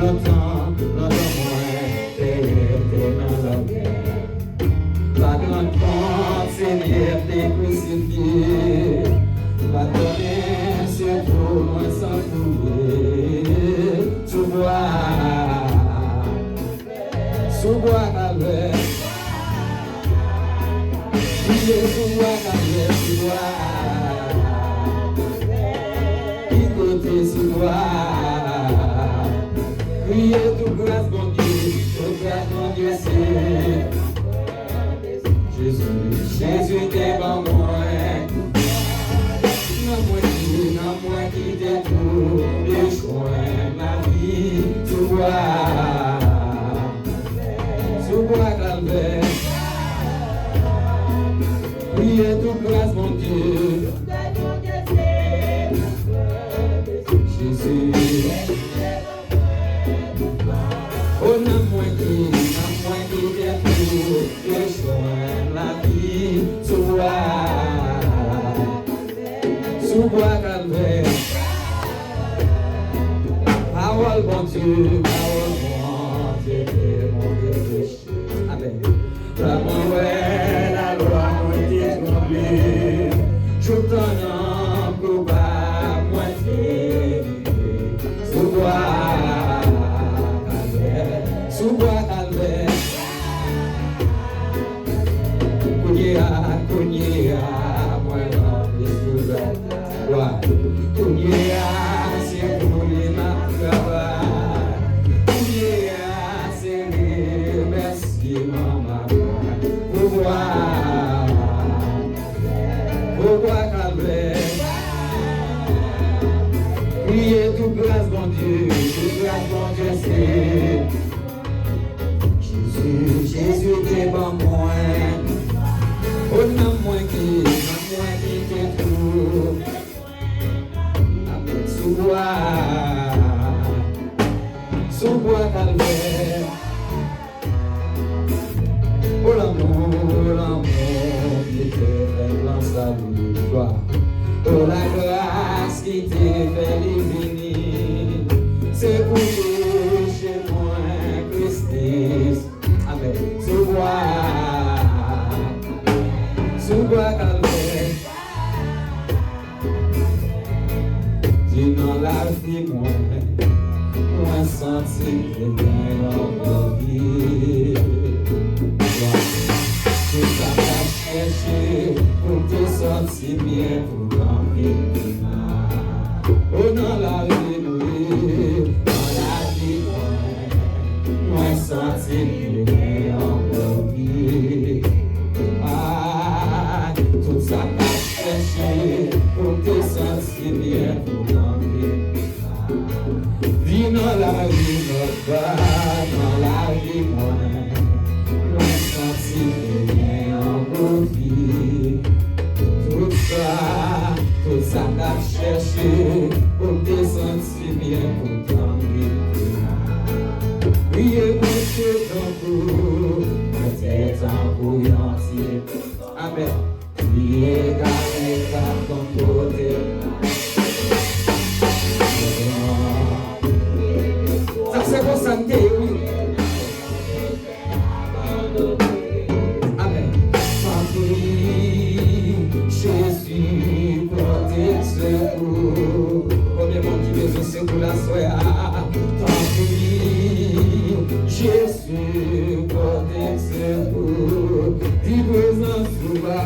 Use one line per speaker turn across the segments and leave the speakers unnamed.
longtemps, moins, t'es dans la guerre. La grande porte, Seigneur, t'es crucifié. La donner, c'est pour moi sans trouver. Sous-bois calvè. Priez sous-bois calvè, sous-bois. Écoutez sous-bois. Priez tout grâce, mon Dieu, tout grâce, mon Dieu, c'est Jésus t'es bon moi. Non moi qui t'ai tout, les choix, ma vie, sous-bois calvè. Priez toute grâce, mon Dieu. Jésus. Oh, non moi qui t'ai tout, les choix, la vie, sous-bois calvè. Parole, bon Dieu, mon Dieu, Amen. La mwen, la loi, mwen te tromblé. Chou ton nom, pour pas mwen te sous-bois calvè. Kounye a, mwen nan l'espousat. Kounye a, c'est pour les travail. Kounye a, c'est les merci, maman. Pourquoi calvè. Priez toute grâce, mon Dieu, toute grâce, mon Dieu, c'est Jésus t'es bon moi. Oh, non, moi qui t'ai tout. Amen. Sous-bois calvè. Oh, l'amour qui te fait lancer victoire. Oh, la grâce qui te fait diviner. C'est pour chez moi, Christ. Amen. Sous-bois calvè. Dis dans la vie, moi senti que bien en vie. Tout ça t'a cherché pour te sentir bien pour dormir. Oh, dans la vie, moi senti que bien en vie. Ah, tout ça t'a cherché pour te sentir bien pour dormir. Vis dans la vie, dans la vie, moi senti que bien en vie. Tout ça t'a cherché pour te sentir bien pour dormir. Priez pour que ton cou, peut-être en bouillant. Amen. Priez car ton côté. Ça c'est pour santé, oui. Amen. Jésus, protège secours. Combien mon Dieu besoin secours la soya. Tant pis, Jésus, protège secours. Dis présence sous ma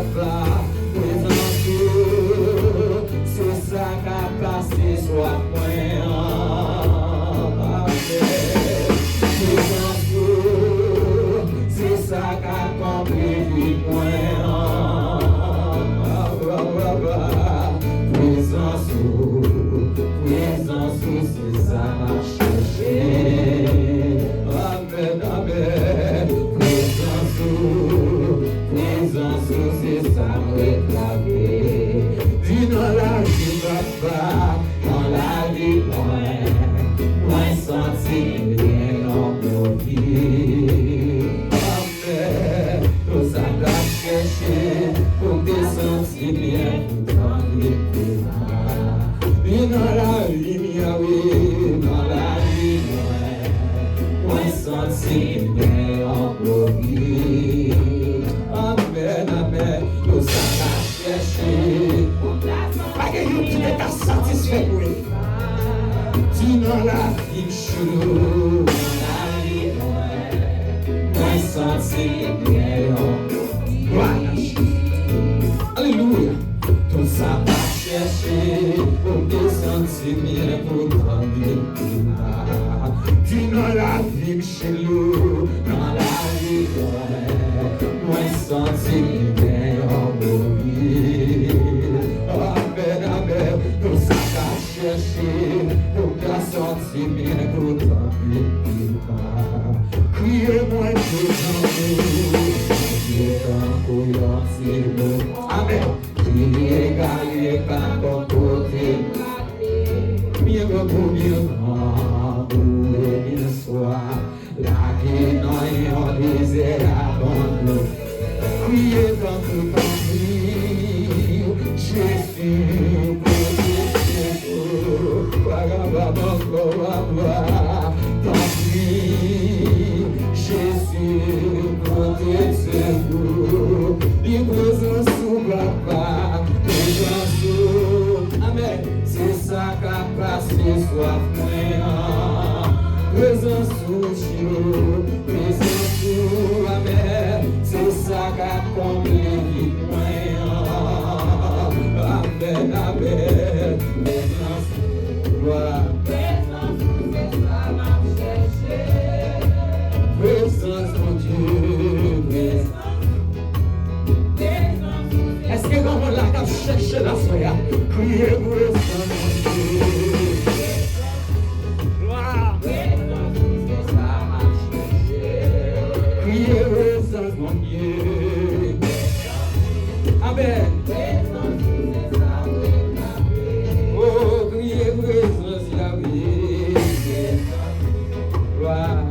sentir en glorie. Amen, amen, nous allons chercher. Pas que nous qui n'est pas satisfait pour lui. Tu n'en la vie chou, la vie moi sentir en glorie. Alléluia. Tout ça va chercher pour te sentir bien pour grandir. Tu n'as la vie chez nous, dans la vie, moi sentir bien en gloire. Amen, amen. Tout ça va chercher pour te sentir bien pour grandir. Criez-moi tout en amen. Criez, par ton côté. Bien pour bien grand, bien soit. La vie n'en disait abandon. Criez dans tout ton vie. Jésus, Jésus, protège-nous, livre-nous sous papa, amen, c'est ça qu'a passé soif moyen, présence sous chino, présence sous, amen, c'est ça qu'a comblé vite moyen, amen, amen, présence, gloire. Présence, mon Dieu, est-ce que quand on l'a cherché la soya, criez présence, mon Dieu, gloire, criez présence, mon Dieu, amen, oh, criez présence, Yahweh, gloire.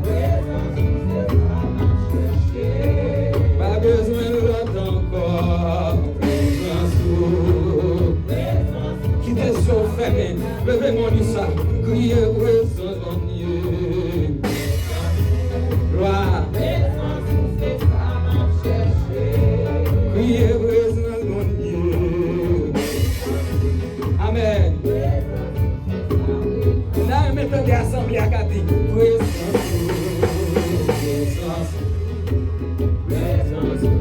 Pas besoin de l'autre encore. Qui te sauve, fermé. Levez-moi du ça. Criez présence, mon Dieu. Gloire. Criez présence, mon Dieu. Amen. Là, mettons des assemblées à Cathy. Présence.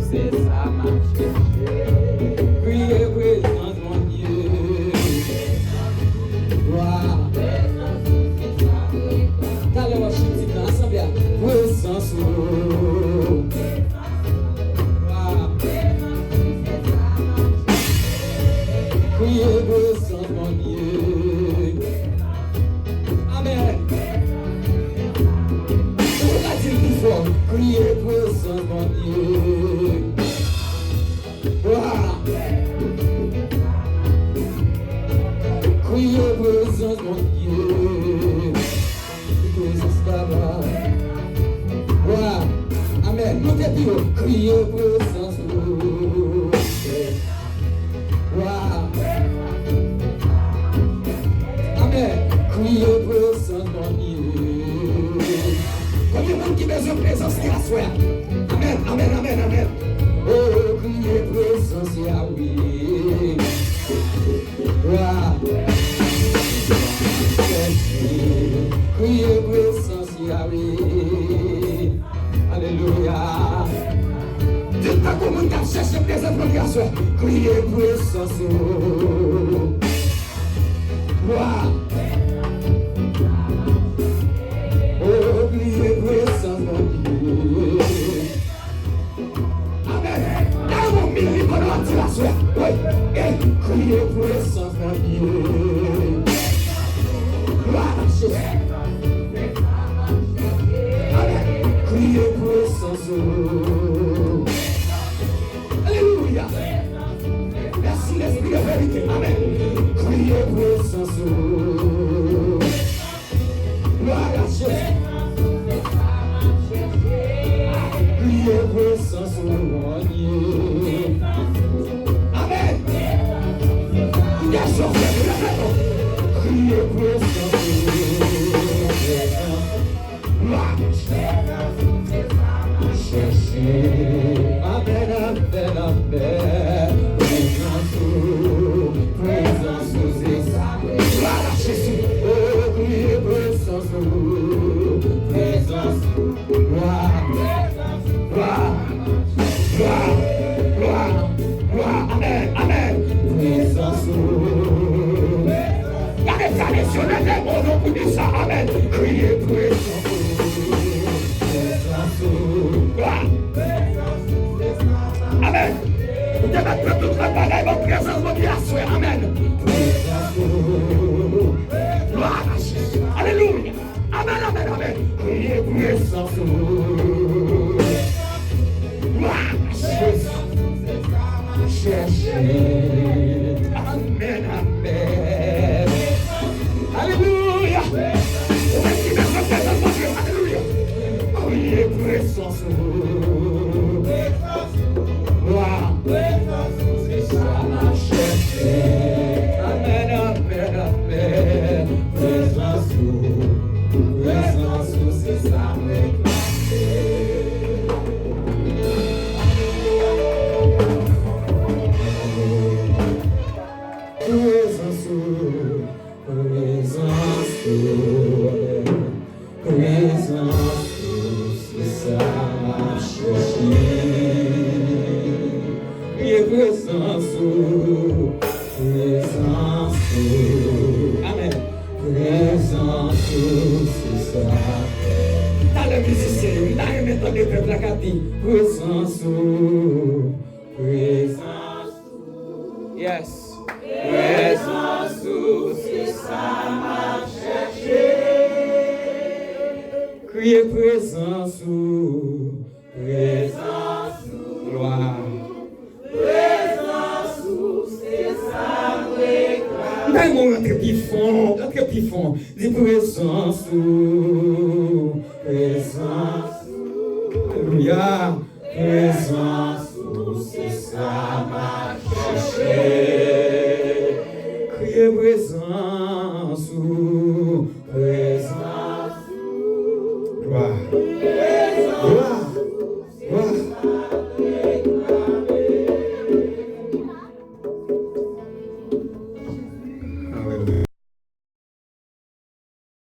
C'est ça m'a cherché. Priez présence mon Dieu. Gloire. Dans le worship dans l'assemblée, présence. Gloire. Priez présence mon Dieu. Amen. On a dit plus fort. Priez présence mon Dieu. Wow. Criez présence mon Dieu. Présence là-bas. Wow. Amen. Nous te disons, criez présence. Wow. Amen. Criez présence mon Dieu. Combien de monde qui besoin de présence là, soir? Amen, amen, amen, amen. Oh, criez présence Yahweh. Criez présence Yahweh. Alléluia. Dites pas comment tu as cherché présence pour la soeur. Criez présence. Oh, criez présence mon Dieu. La soeur, oui, et criez présence mon Dieu. Gloire à Jésus. Amen. Criez présence. Alléluia. Merci l'Esprit de vérité. Amen. Criez présence. Gloire à Jésus. Criez présence mon Dieu. Amen. Il y a chauffé de la maison. Criez présence. Gloire à Jésus. Amen, amen, amen. Présence, c'est ça. Voilà Jésus. Oh, oui, présence, présence. Gloire, gloire, gloire, gloire, gloire. Amen, amen. Présence. Regardez ça, les yeux, les mots, on vous dit ça. Amen. Criez présence. Gloire. Amen. Vous devez mettre toute votre bagaille, votre présence, votre vie à souhait. Amen. Gloire à Jésus. Alléluia. Amen, amen, amen. Priez, présence. Gloire à Jésus. Cherchez. Amen, amen. Alléluia. Alléluia. Priez, présence. Gloire. C'est ça ma chercher. Amen, amen, amen. Présence, c'est ça réclamer. Présence, c'est ça ma chercher. Présence, amen. Présence, c'est ça. Dans le musicien, dans le méthode de peuple la cati. Présence, présence. Yes. Présence, c'est ça m'a cherché. Criez présence, présence, gloire. Entre plus fond, dis présence, présence, alléluia, présence, c'est ça m'a cherché, criez présence.